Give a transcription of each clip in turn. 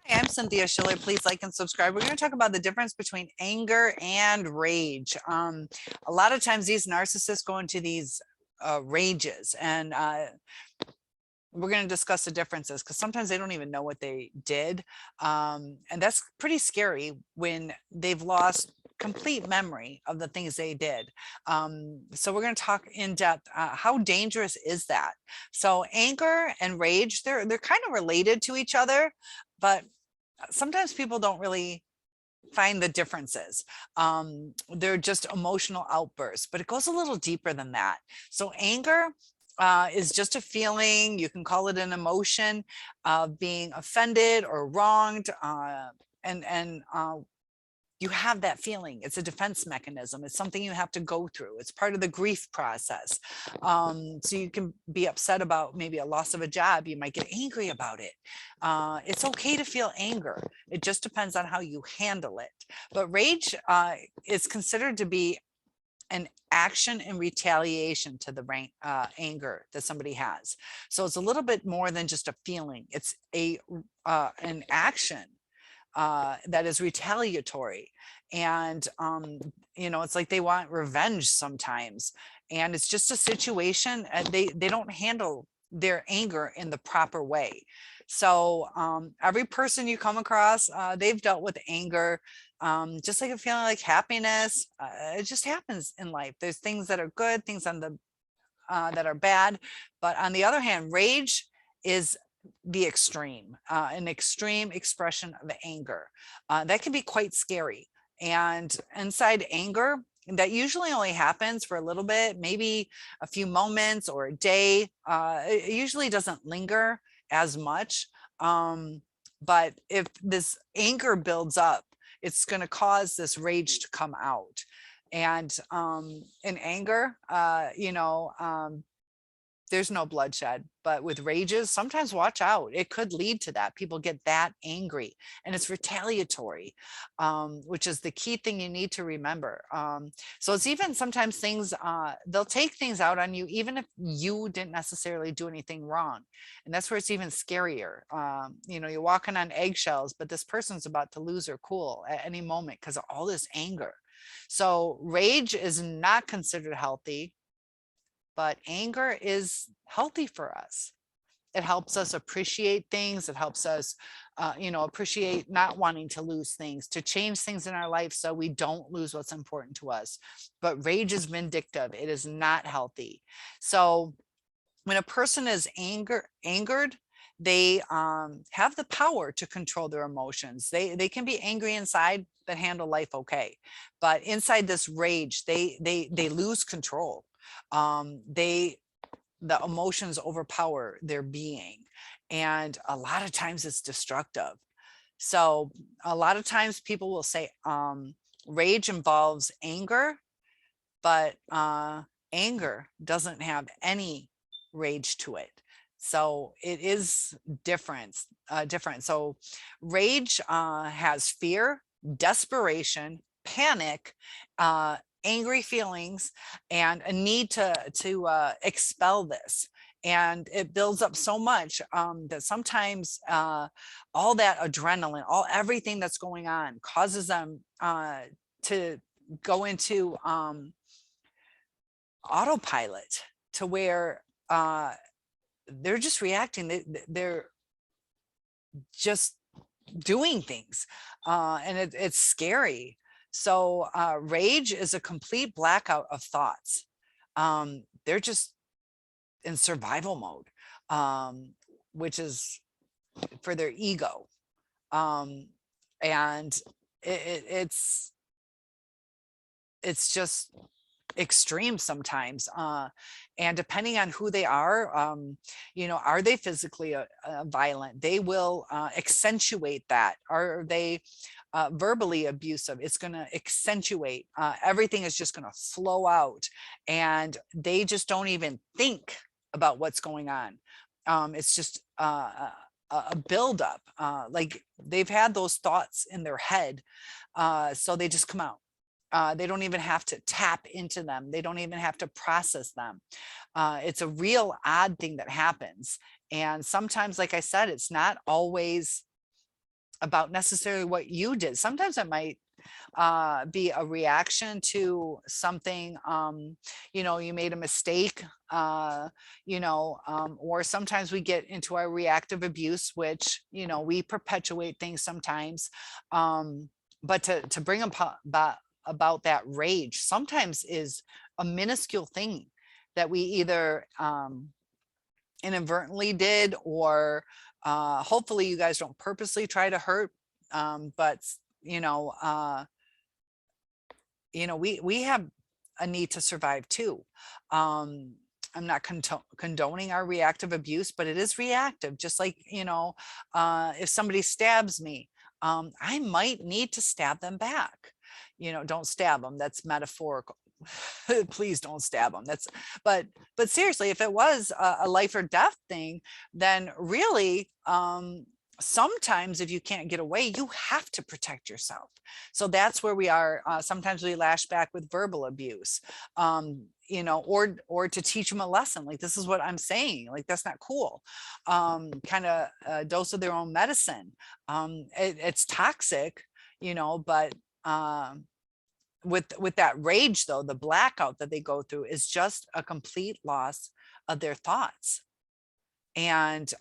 Hi, I'm Cynthia Schiller. Please like and subscribe. We're going to talk about the difference between anger and rage. A lot of times these narcissists go into these rages, and we're going to discuss the differences because sometimes they don't even know what they did. And that's pretty scary when they've lost complete memory of the things they did. So we're going to talk in depth. How dangerous is that? So anger and rage, they're kind of related to each other, but sometimes people don't really find the differences. They're just emotional outbursts, but it goes a little deeper than that. So anger is just a feeling. You can call it an emotion of being offended or wronged. And you have that feeling. It's a defense mechanism. It's something you have to go through. It's part of the grief process. So you can be upset about maybe a loss of a job. You might get angry about it. It's okay to feel anger. It just depends on how you handle it. But rage is considered to be an action in retaliation to the anger that somebody has. So it's a little bit more than just a feeling. It's an action that is retaliatory. And it's like they want revenge sometimes, and it's just a situation, and they don't handle their anger in the proper way. So every person you come across, they've dealt with anger, just like a feeling like happiness. It just happens in life. There's things that are good, things on the that are bad, but on the other hand, rage is the extreme, an extreme expression of anger. That can be quite scary. And inside anger, that usually only happens for a little bit, maybe a few moments or a day. It usually doesn't linger as much. But if this anger builds up, it's going to cause this rage to come out. And in anger, there's no bloodshed, but with rages, sometimes watch out. It could lead to that. People get that angry, and it's retaliatory, which is the key thing you need to remember. So it's even sometimes things, they'll take things out on you, even if you didn't necessarily do anything wrong. And that's where it's even scarier. You're walking on eggshells, but this person's about to lose their cool at any moment because of all this anger. So rage is not considered healthy, but anger is healthy for us. It helps us appreciate things. It helps us, appreciate not wanting to lose things, to change things in our life so we don't lose what's important to us. But rage is vindictive. It is not healthy. So when a person is angered, they have the power to control their emotions. They can be angry inside but handle life okay, but inside this rage, they lose control. The emotions overpower their being, and a lot of times it's destructive. So a lot of times people will say rage involves anger, but anger doesn't have any rage to it. So it is different. So rage has fear, desperation, panic, angry feelings, and a need to expel this. And it builds up so much that sometimes all that adrenaline, everything that's going on, causes them to go into autopilot, to where they're just reacting. They're just doing things, and it's scary. So rage is a complete blackout of thoughts. They're just in survival mode, which is for their ego. And it's just extreme sometimes, and depending on who they are they physically violent? They will accentuate that. Are they verbally abusive? It's going to accentuate. Everything is just going to flow out, and they just don't even think about what's going on. It's just a buildup, like they've had those thoughts in their head, so they just come out. They don't even have to tap into them. They don't even have to process them. It's a real odd thing that happens. And sometimes, like I said, it's not always about necessarily what you did. Sometimes it might be a reaction to something, you know, you made a mistake, or sometimes we get into our reactive abuse, which, you know, we perpetuate things sometimes. But to bring about that rage sometimes is a minuscule thing that we either inadvertently did, or hopefully you guys don't purposely try to hurt, but you know, we have a need to survive too. Um, I'm not condoning our reactive abuse, but it is reactive. Just like, if somebody stabs me, I might need to stab them back. Don't stab them. That's metaphorical. Please don't stab them. But seriously, if it was a life or death thing, then really, sometimes if you can't get away, you have to protect yourself. So that's where we are. Sometimes we lash back with verbal abuse, or to teach them a lesson. Like, this is what I'm saying. Like, that's not cool. Kind of a dose of their own medicine. It's toxic, but with that rage, though, the blackout that they go through is just a complete loss of their thoughts. And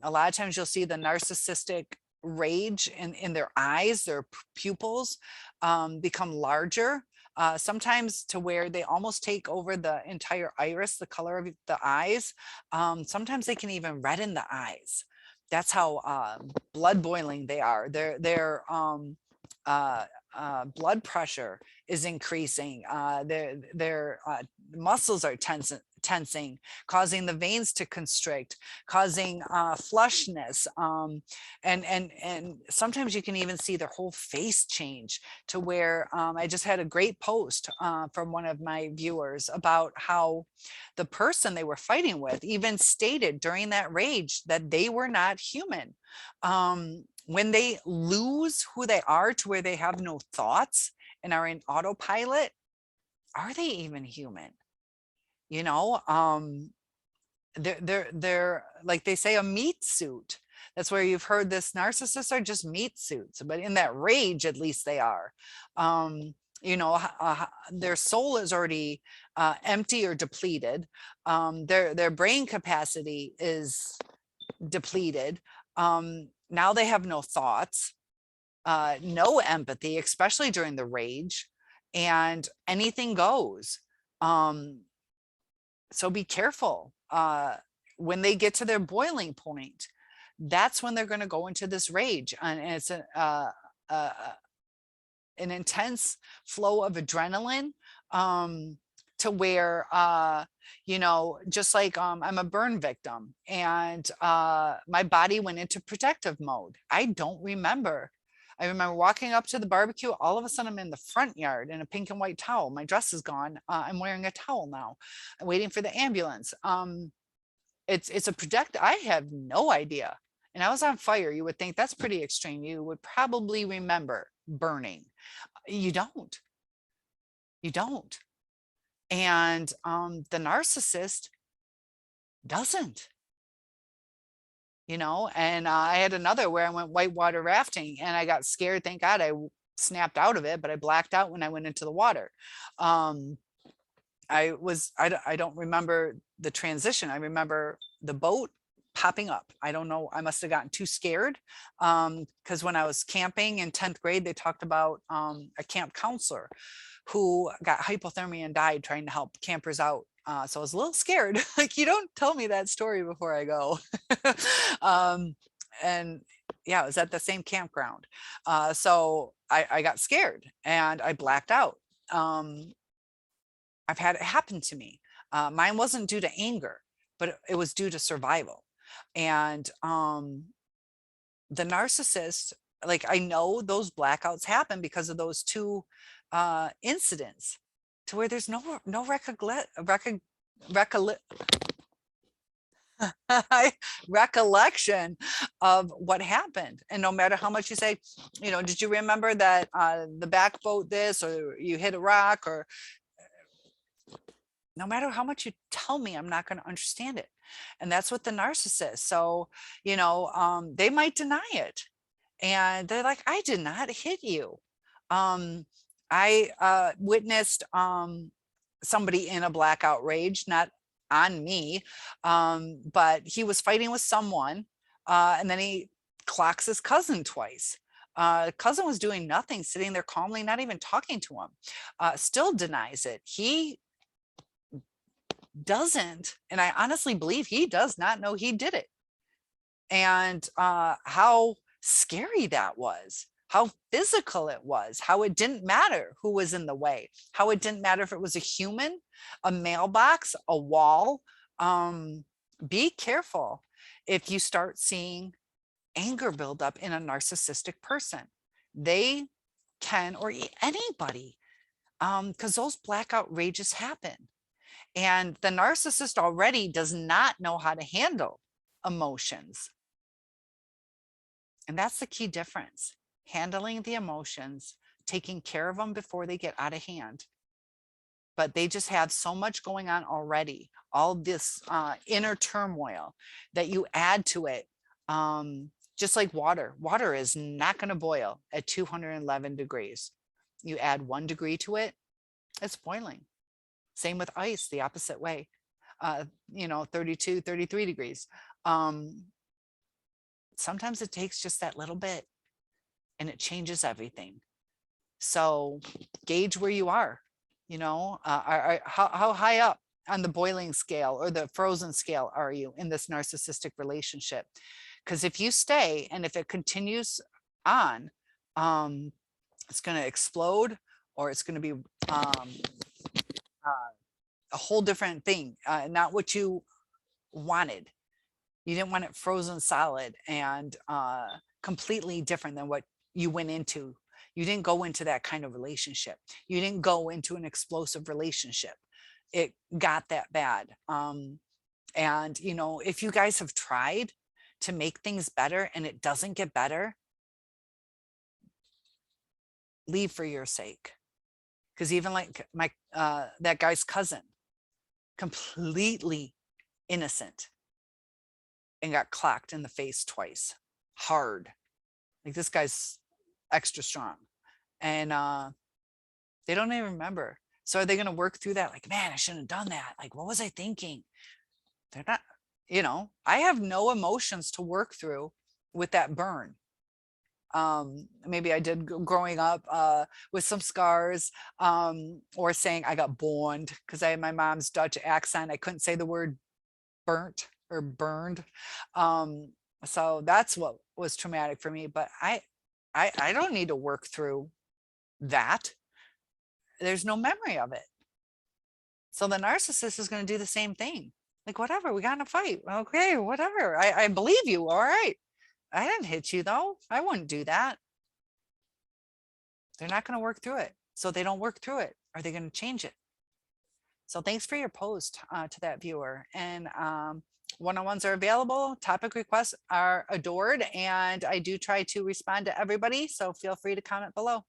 a lot of times you'll see the narcissistic rage in their eyes, their pupils become larger, sometimes to where they almost take over the entire iris, the color of the eyes. Sometimes they can even redden the eyes. That's how blood boiling they are. Blood pressure is increasing. Their muscles are tensing, causing the veins to constrict, causing flushness. And sometimes you can even see their whole face change, to where I just had a great post from one of my viewers about how the person they were fighting with even stated during that rage that they were not human. When they lose who they are to where they have no thoughts and are in autopilot, are they even human? They're like they say, a meat suit. That's where you've heard this, narcissists are just meat suits, but in that rage, at least they are. Their soul is already empty or depleted. Their brain capacity is depleted. Now they have no thoughts, no empathy, especially during the rage, and anything goes. So be careful. When they get to their boiling point, that's when they're going to go into this rage, and it's an intense flow of adrenaline, to where just like I'm a burn victim, and my body went into protective mode. I remember walking up to the barbecue. All of a sudden I'm in the front yard in a pink and white towel. My dress is gone. I'm wearing a towel now. I'm waiting for the ambulance. It's a I have no idea. And I was on fire. You would think that's pretty extreme. You would probably remember burning. You don't. You don't. And the narcissist doesn't. And I had another where I went whitewater rafting and I got scared. Thank God I snapped out of it, but I blacked out when I went into the water. I don't remember the transition. I remember the boat popping up. I don't know. I must have gotten too scared. Because when I was camping in 10th grade, they talked about a camp counselor who got hypothermia and died trying to help campers out. So I was a little scared. Like, you don't tell me that story before I go. And yeah, it was at the same campground. So I got scared and I blacked out. I've had it happen to me. Mine wasn't due to anger, but it was due to survival. And the narcissist, like, I know those blackouts happen because of those two incidents, to where there's no recollection of what happened. And no matter how much you say, did you remember that the back boat this, or you hit a rock, or no matter how much you tell me, I'm not going to understand it. And that's what the narcissist. So, they might deny it. And they're like, I did not hit you. Um, I witnessed somebody in a blackout rage, not on me, but he was fighting with someone, and then he clocks his cousin twice. Cousin was doing nothing, sitting there calmly, not even talking to him. Still denies it. He doesn't, and I honestly believe he does not know he did it. And how scary that was, how physical it was, how it didn't matter who was in the way, how it didn't matter if it was a human, a mailbox, a wall. Be careful if you start seeing anger build up in a narcissistic person. They can, or anybody, because those blackout rages happen. And the narcissist already does not know how to handle emotions. And that's the key difference, handling the emotions, taking care of them before they get out of hand. But they just have so much going on already, all this inner turmoil that you add to it. Just like water, water is not going to boil at 211 degrees. You add 1 degree to it, it's boiling. Same with ice, the opposite way, 32, 33 degrees. Sometimes it takes just that little bit and it changes everything. So gauge where you are, how high up on the boiling scale or the frozen scale are you in this narcissistic relationship? Because if you stay and if it continues on, it's going to explode, or it's going to be a whole different thing, not what you wanted. You didn't want it frozen solid and completely different than what you went into. You didn't go into that kind of relationship. You didn't go into an explosive relationship. It got that bad. And, if you guys have tried to make things better and it doesn't get better, leave for your sake. Because even like that guy's cousin, completely innocent, and got clocked in the face twice, hard. Like, this guy's extra strong, and they don't even remember. So are they going to work through that? Like, man, I shouldn't have done that. Like, what was I thinking? They're not, I have no emotions to work through with that burn. Maybe I did growing up with some scars, or saying I got burned because I had my mom's Dutch accent. I couldn't say the word burnt or burned. So that's what was traumatic for me. But I don't need to work through that. There's no memory of it. So the narcissist is going to do the same thing. Like, whatever, we got in a fight. Okay, whatever. I believe you. All right. I didn't hit you though. I wouldn't do that. They're not going to work through it. So they don't work through it. Are they going to change it? So thanks for your post to that viewer. And one-on-ones are available. Topic requests are adored. And I do try to respond to everybody. So feel free to comment below.